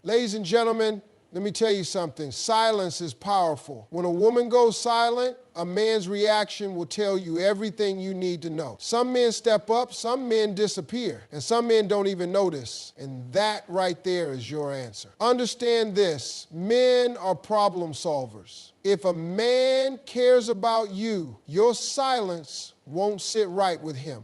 Ladies and gentlemen, let me tell you something. Silence is powerful. When a woman goes silent, a man's reaction will tell you everything you need to know. Some men step up, some men disappear, and some men don't even notice. And that right there is your answer. Understand this, men are problem solvers. If a man cares about you, your silence won't sit right with him.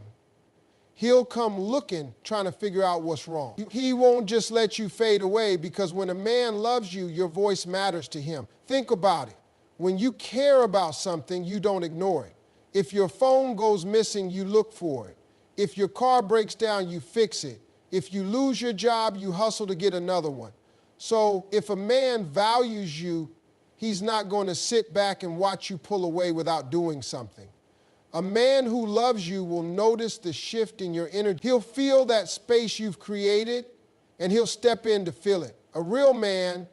He'll come looking, trying to figure out what's wrong. He won't just let you fade away, because when a man loves you, your voice matters to him. Think about it. When you care about something, you don't ignore it. If your phone goes missing, you look for it. If your car breaks down, you fix it. If you lose your job, you hustle to get another one. So if a man values you, he's not going to sit back and watch you pull away without doing something. A man who loves you will notice the shift in your energy. He'll feel that space you've created, and he'll step in to fill it. A real man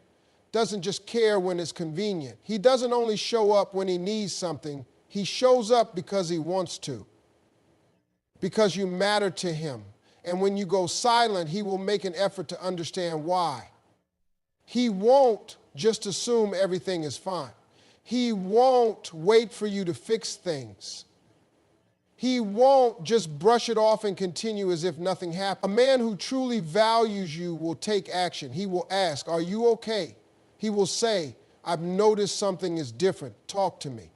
doesn't just care when it's convenient. He doesn't only show up when he needs something. He shows up because he wants to, because you matter to him. And when you go silent, he will make an effort to understand why. He won't just assume everything is fine. He won't wait for you to fix things. He won't just brush it off and continue as if nothing happened. A man who truly values you will take action. He will ask, "Are you okay?" He will say, "I've noticed something is different. Talk to me."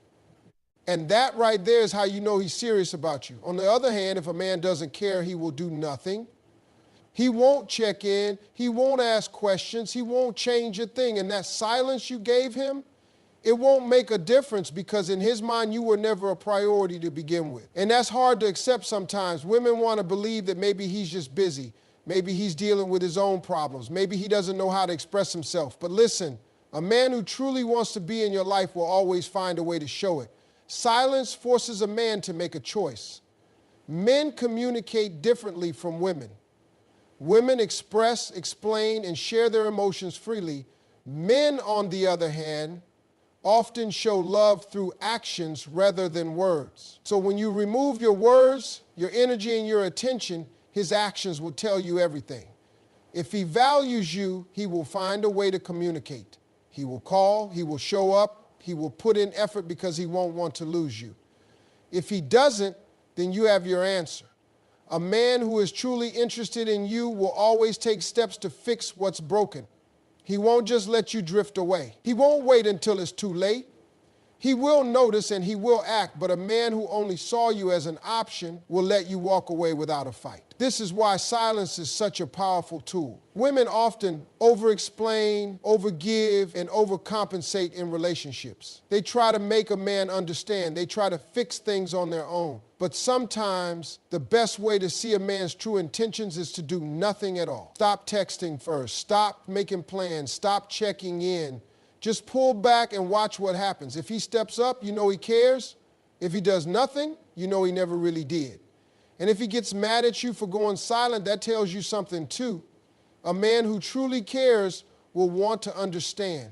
And that right there is how you know he's serious about you. On the other hand, if a man doesn't care, he will do nothing. He won't check in. He won't ask questions. He won't change a thing. And that silence you gave him, it won't make a difference, because in his mind, you were never a priority to begin with. And that's hard to accept sometimes. Women want to believe that maybe he's just busy. Maybe he's dealing with his own problems. Maybe he doesn't know how to express himself. But listen, a man who truly wants to be in your life will always find a way to show it. Silence forces a man to make a choice. Men communicate differently from women. Women express, explain, and share their emotions freely. Men, on the other hand, often show love through actions rather than words. So when you remove your words, your energy, and your attention, his actions will tell you everything. If he values you, he will find a way to communicate. He will call, he will show up, he will put in effort, because he won't want to lose you. If he doesn't, then you have your answer. A man who is truly interested in you will always take steps to fix what's broken. He won't just let you drift away. He won't wait until it's too late. He will notice and he will act, but a man who only saw you as an option will let you walk away without a fight. This is why silence is such a powerful tool. Women often over-explain, over-give, and overcompensate in relationships. They try to make a man understand. They try to fix things on their own. But sometimes the best way to see a man's true intentions is to do nothing at all. Stop texting first. Stop making plans. Stop checking in. Just pull back and watch what happens. If he steps up, you know he cares. If he does nothing, you know he never really did. And if he gets mad at you for going silent, that tells you something too. A man who truly cares will want to understand.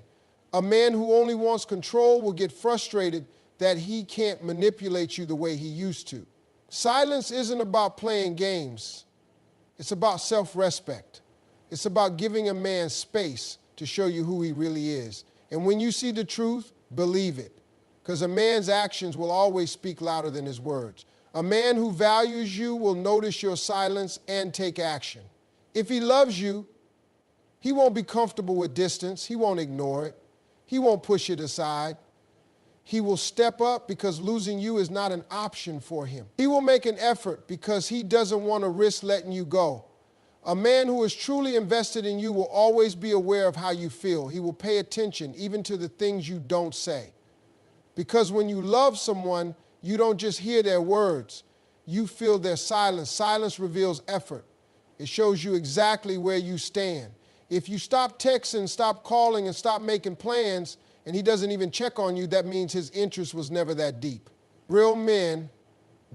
A man who only wants control will get frustrated that he can't manipulate you the way he used to. Silence isn't about playing games. It's about self-respect. It's about giving a man space to show you who he really is. And when you see the truth, believe it, because a man's actions will always speak louder than his words. A man who values you will notice your silence and take action. If he loves you, he won't be comfortable with distance. He won't ignore it. He won't push it aside. He will step up, because losing you is not an option for him. He will make an effort because he doesn't want to risk letting you go. A man who is truly invested in you will always be aware of how you feel. He will pay attention even to the things you don't say. Because when you love someone, you don't just hear their words. You feel their silence. Silence reveals effort. It shows you exactly where you stand. If you stop texting, stop calling, and stop making plans, and he doesn't even check on you, that means his interest was never that deep. Real men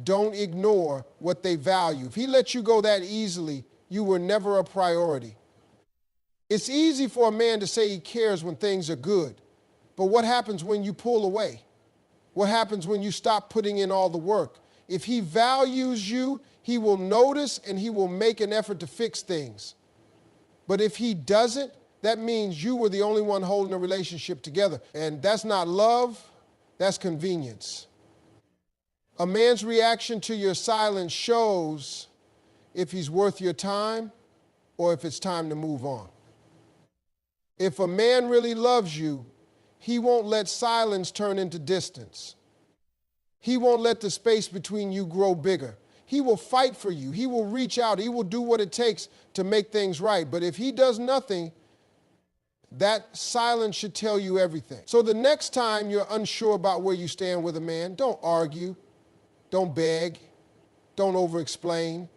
don't ignore what they value. If he lets you go that easily, you were never a priority. It's easy for a man to say he cares when things are good, but what happens when you pull away? What happens when you stop putting in all the work? If he values you, he will notice and he will make an effort to fix things. But if he doesn't, that means you were the only one holding the relationship together. And that's not love, that's convenience. A man's reaction to your silence shows if he's worth your time or if it's time to move on. If a man really loves you, he won't let silence turn into distance. He won't let the space between you grow bigger. He will fight for you. He will reach out. He will do what it takes to make things right. But if he does nothing, that silence should tell you everything. So the next time you're unsure about where you stand with a man, don't argue, don't beg, don't over-explain.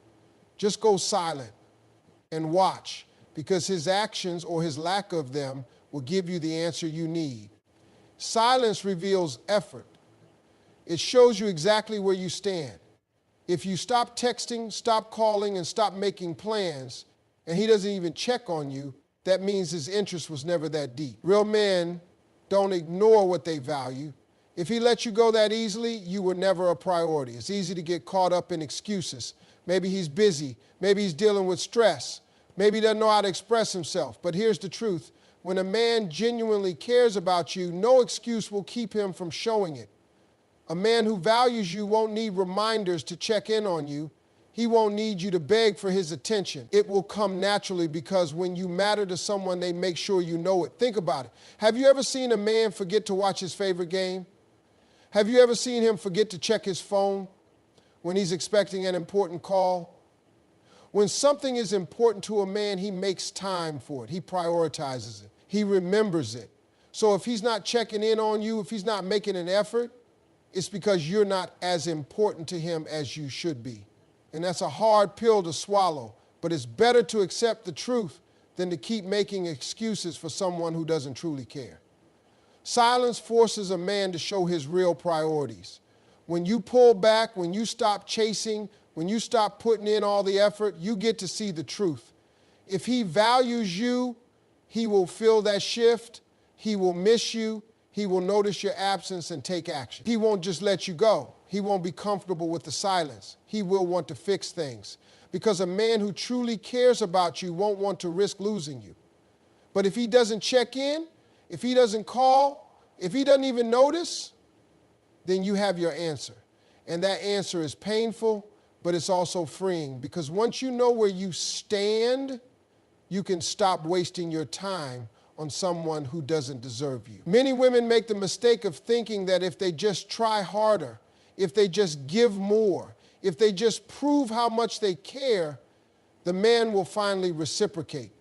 Just go silent and watch, because his actions or his lack of them will give you the answer you need. Silence reveals effort. It shows you exactly where you stand. If you stop texting, stop calling, and stop making plans, and he doesn't even check on you, that means his interest was never that deep. Real men don't ignore what they value. If he let you go that easily, you were never a priority. It's easy to get caught up in excuses. Maybe he's busy. Maybe he's dealing with stress. Maybe he doesn't know how to express himself. But here's the truth. When a man genuinely cares about you, no excuse will keep him from showing it. A man who values you won't need reminders to check in on you. He won't need you to beg for his attention. It will come naturally, because when you matter to someone, they make sure you know it. Think about it. Have you ever seen a man forget to watch his favorite game? Have you ever seen him forget to check his phone when he's expecting an important call? When something is important to a man, he makes time for it. He prioritizes it. He remembers it. So if he's not checking in on you, if he's not making an effort, it's because you're not as important to him as you should be. And that's a hard pill to swallow, but it's better to accept the truth than to keep making excuses for someone who doesn't truly care. Silence forces a man to show his real priorities. When you pull back, when you stop chasing, when you stop putting in all the effort, you get to see the truth. If he values you, he will feel that shift. He will miss you. He will notice your absence and take action. He won't just let you go. He won't be comfortable with the silence. He will want to fix things, because a man who truly cares about you won't want to risk losing you. But if he doesn't check in, if he doesn't call, if he doesn't even notice, then you have your answer. And that answer is painful, but it's also freeing, because once you know where you stand, you can stop wasting your time on someone who doesn't deserve you. Many women make the mistake of thinking that if they just try harder, if they just give more, if they just prove how much they care, the man will finally reciprocate.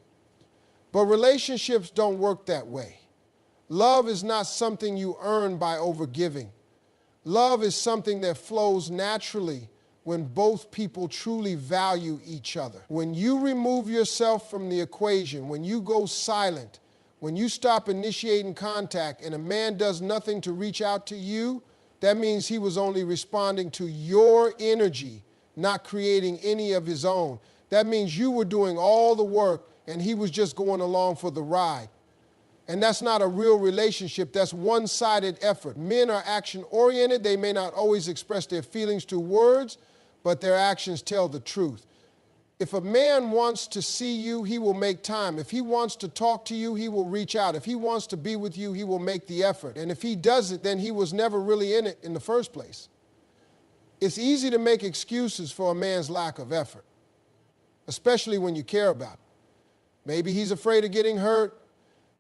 But relationships don't work that way. Love is not something you earn by overgiving. Love is something that flows naturally when both people truly value each other. When you remove yourself from the equation, when you go silent, when you stop initiating contact and a man does nothing to reach out to you, that means he was only responding to your energy, not creating any of his own. That means you were doing all the work and he was just going along for the ride. And that's not a real relationship. That's one-sided effort. Men are action-oriented. They may not always express their feelings through words, but their actions tell the truth. If a man wants to see you, he will make time. If he wants to talk to you, he will reach out. If he wants to be with you, he will make the effort. And if he doesn't, then he was never really in it in the first place. It's easy to make excuses for a man's lack of effort, especially when you care about him. Maybe he's afraid of getting hurt.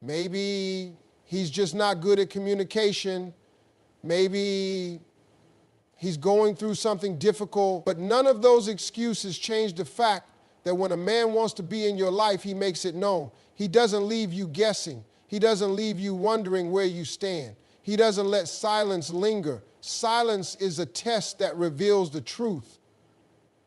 Maybe he's just not good at communication. Maybe he's going through something difficult. But none of those excuses change the fact that when a man wants to be in your life, he makes it known. He doesn't leave you guessing. He doesn't leave you wondering where you stand. He doesn't let silence linger. Silence is a test that reveals the truth.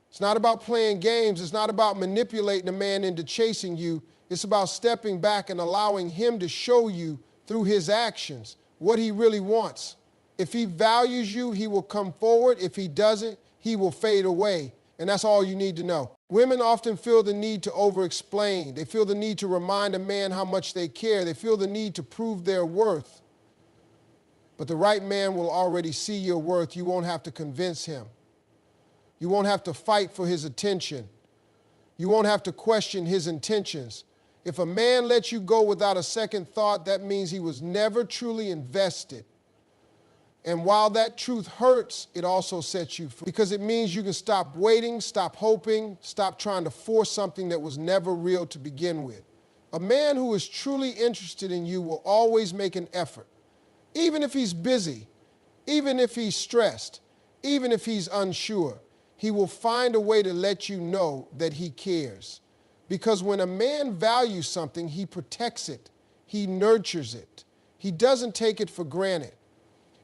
It's not about playing games. It's not about manipulating a man into chasing you. It's about stepping back and allowing him to show you through his actions what he really wants. If he values you, he will come forward. If he doesn't, he will fade away. And that's all you need to know. Women often feel the need to over-explain. They feel the need to remind a man how much they care. They feel the need to prove their worth. But the right man will already see your worth. You won't have to convince him. You won't have to fight for his attention. You won't have to question his intentions. If a man lets you go without a second thought, that means he was never truly invested. And while that truth hurts, it also sets you free, because it means you can stop waiting, stop hoping, stop trying to force something that was never real to begin with. A man who is truly interested in you will always make an effort, even if he's busy, even if he's stressed, even if he's unsure. He will find a way to let you know that he cares. Because when a man values something, he protects it, he nurtures it, he doesn't take it for granted.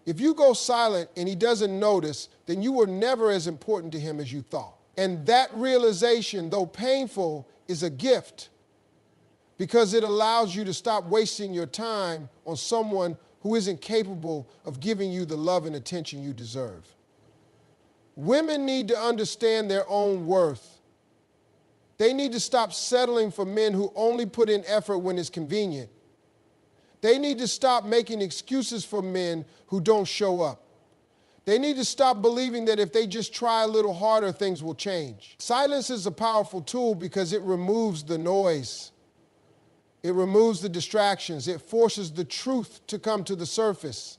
If you go silent and he doesn't notice, then you were never as important to him as you thought. And that realization, though painful, is a gift, because it allows you to stop wasting your time on someone who isn't capable of giving you the love and attention you deserve. Women need to understand their own worth. They need to stop settling for men who only put in effort when it's convenient. They need to stop making excuses for men who don't show up. They need to stop believing that if they just try a little harder, things will change. Silence is a powerful tool because it removes the noise. It removes the distractions. It forces the truth to come to the surface.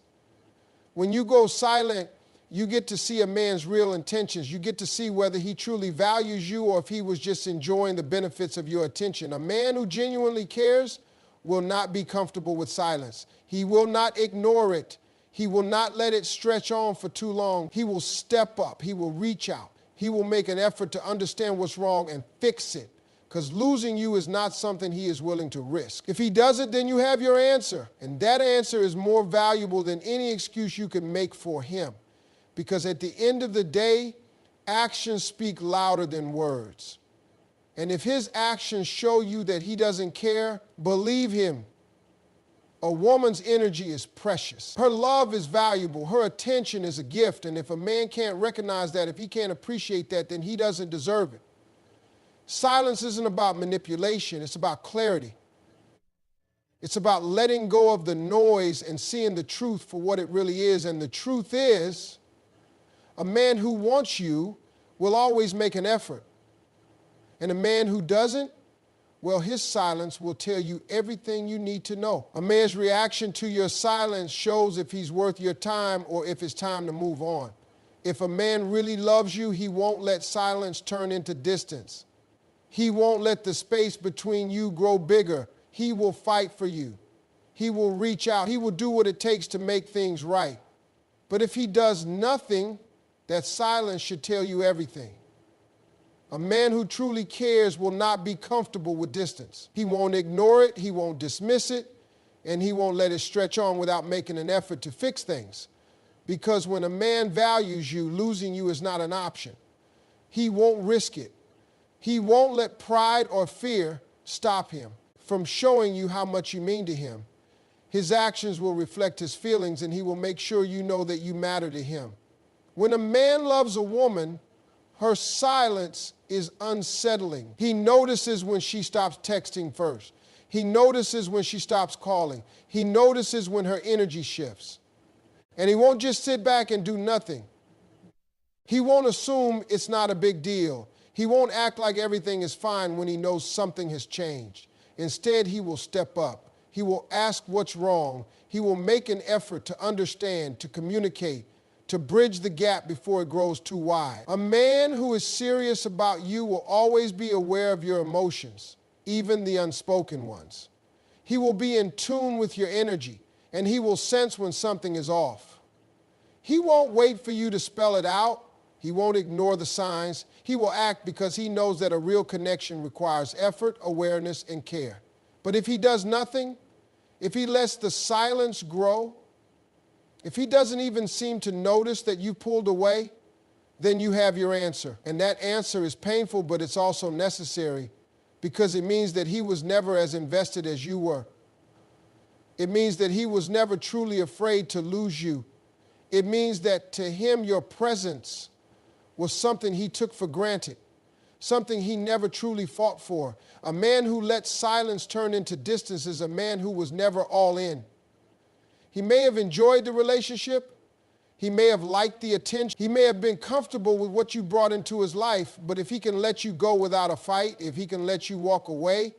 When you go silent, you get to see a man's real intentions. You get to see whether he truly values you or if he was just enjoying the benefits of your attention. A man who genuinely cares will not be comfortable with silence. He will not ignore it. He will not let it stretch on for too long. He will step up. He will reach out. He will make an effort to understand what's wrong and fix it, because losing you is not something he is willing to risk. If he does it, then you have your answer, and that answer is more valuable than any excuse you can make for him, because at the end of the day, actions speak louder than words. And if his actions show you that he doesn't care, believe him. A woman's energy is precious. Her love is valuable. Her attention is a gift. And if a man can't recognize that, if he can't appreciate that, then he doesn't deserve it. Silence isn't about manipulation. It's about clarity. It's about letting go of the noise and seeing the truth for what it really is. And the truth is, a man who wants you will always make an effort. And a man who doesn't, well, his silence will tell you everything you need to know. A man's reaction to your silence shows if he's worth your time or if it's time to move on. If a man really loves you, he won't let silence turn into distance. He won't let the space between you grow bigger. He will fight for you. He will reach out. He will do what it takes to make things right. But if he does nothing, that silence should tell you everything. A man who truly cares will not be comfortable with distance. He won't ignore it, he won't dismiss it, and he won't let it stretch on without making an effort to fix things. Because when a man values you, losing you is not an option. He won't risk it. He won't let pride or fear stop him from showing you how much you mean to him. His actions will reflect his feelings, and he will make sure you know that you matter to him. When a man loves a woman, her silence is unsettling. He notices when she stops texting first. He notices when she stops calling. He notices when her energy shifts. And he won't just sit back and do nothing. He won't assume it's not a big deal. He won't act like everything is fine when he knows something has changed. Instead, he will step up. He will ask what's wrong. He will make an effort to understand, to communicate, to bridge the gap before it grows too wide. A man who is serious about you will always be aware of your emotions, even the unspoken ones. He will be in tune with your energy, and he will sense when something is off. He won't wait for you to spell it out. He won't ignore the signs. He will act because he knows that a real connection requires effort, awareness, and care. But if he does nothing, if he lets the silence grow, if he doesn't even seem to notice that you pulled away, then you have your answer. And that answer is painful, but it's also necessary, because it means that he was never as invested as you were. It means that he was never truly afraid to lose you. It means that to him, your presence was something he took for granted, something he never truly fought for. A man who lets silence turn into distance is a man who was never all in. He may have enjoyed the relationship. He may have liked the attention. He may have been comfortable with what you brought into his life, but if he can let you go without a fight, if he can let you walk away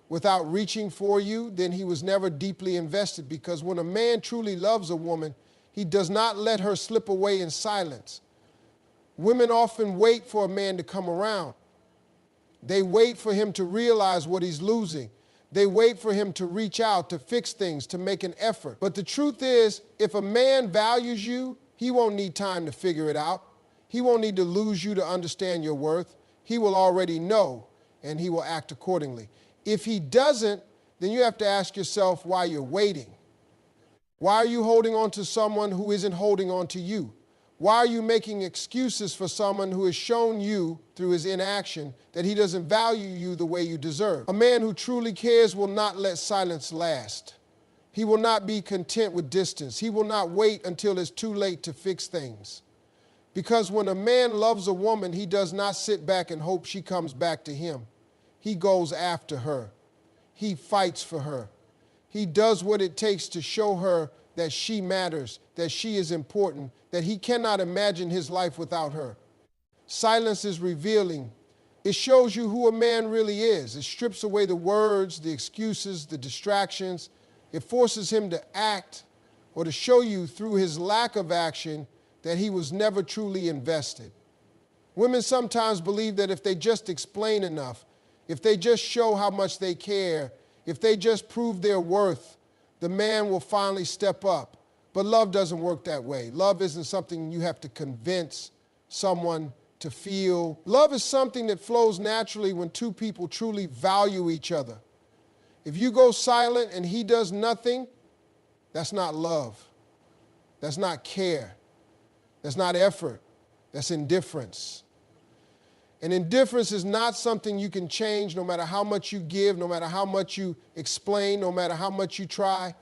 without reaching for you, then he was never deeply invested, because when a man truly loves a woman, he does not let her slip away in silence. Women often wait for a man to come around. They wait for him to realize what he's losing. They wait for him to reach out, to fix things, to make an effort. But the truth is, if a man values you, he won't need time to figure it out. He won't need to lose you to understand your worth. He will already know, and he will act accordingly. If he doesn't, then you have to ask yourself why you're waiting. Why are you holding on to someone who isn't holding on to you? Why are you making excuses for someone who has shown you through his inaction that he doesn't value you the way you deserve? A man who truly cares will not let silence last. He will not be content with distance. He will not wait until it's too late to fix things. Because when a man loves a woman, he does not sit back and hope she comes back to him. He goes after her. He fights for her. He does what it takes to show her that she matters, that she is important, that he cannot imagine his life without her. Silence is revealing. It shows you who a man really is. It strips away the words, the excuses, the distractions. It forces him to act, or to show you through his lack of action that he was never truly invested. Women sometimes believe that if they just explain enough, if they just show how much they care, if they just prove their worth, the man will finally step up. But love doesn't work that way. Love isn't something you have to convince someone to feel. Love is something that flows naturally when two people truly value each other. If you go silent and he does nothing, that's not love. That's not care. That's not effort. That's indifference. And indifference is not something you can change no matter how much you give, no matter how much you explain, no matter how much you try.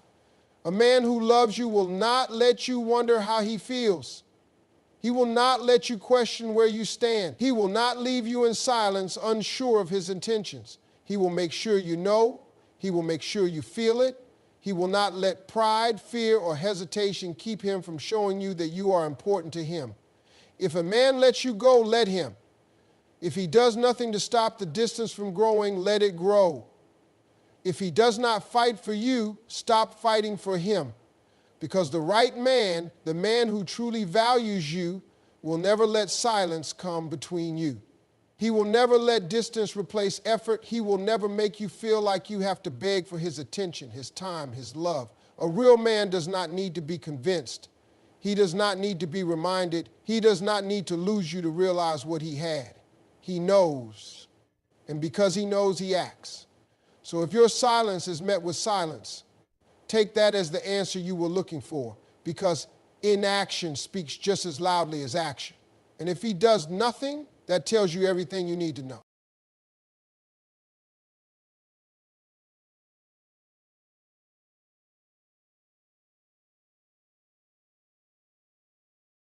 A man who loves you will not let you wonder how he feels. He will not let you question where you stand. He will not leave you in silence, unsure of his intentions. He will make sure you know. He will make sure you feel it. He will not let pride, fear, or hesitation keep him from showing you that you are important to him. If a man lets you go, let him. If he does nothing to stop the distance from growing, let it grow. If he does not fight for you, stop fighting for him. Because the right man, the man who truly values you, will never let silence come between you. He will never let distance replace effort. He will never make you feel like you have to beg for his attention, his time, his love. A real man does not need to be convinced. He does not need to be reminded. He does not need to lose you to realize what he had. He knows, and because he knows, he acts. So if your silence is met with silence, take that as the answer you were looking for, because inaction speaks just as loudly as action. And if he does nothing, that tells you everything you need to know.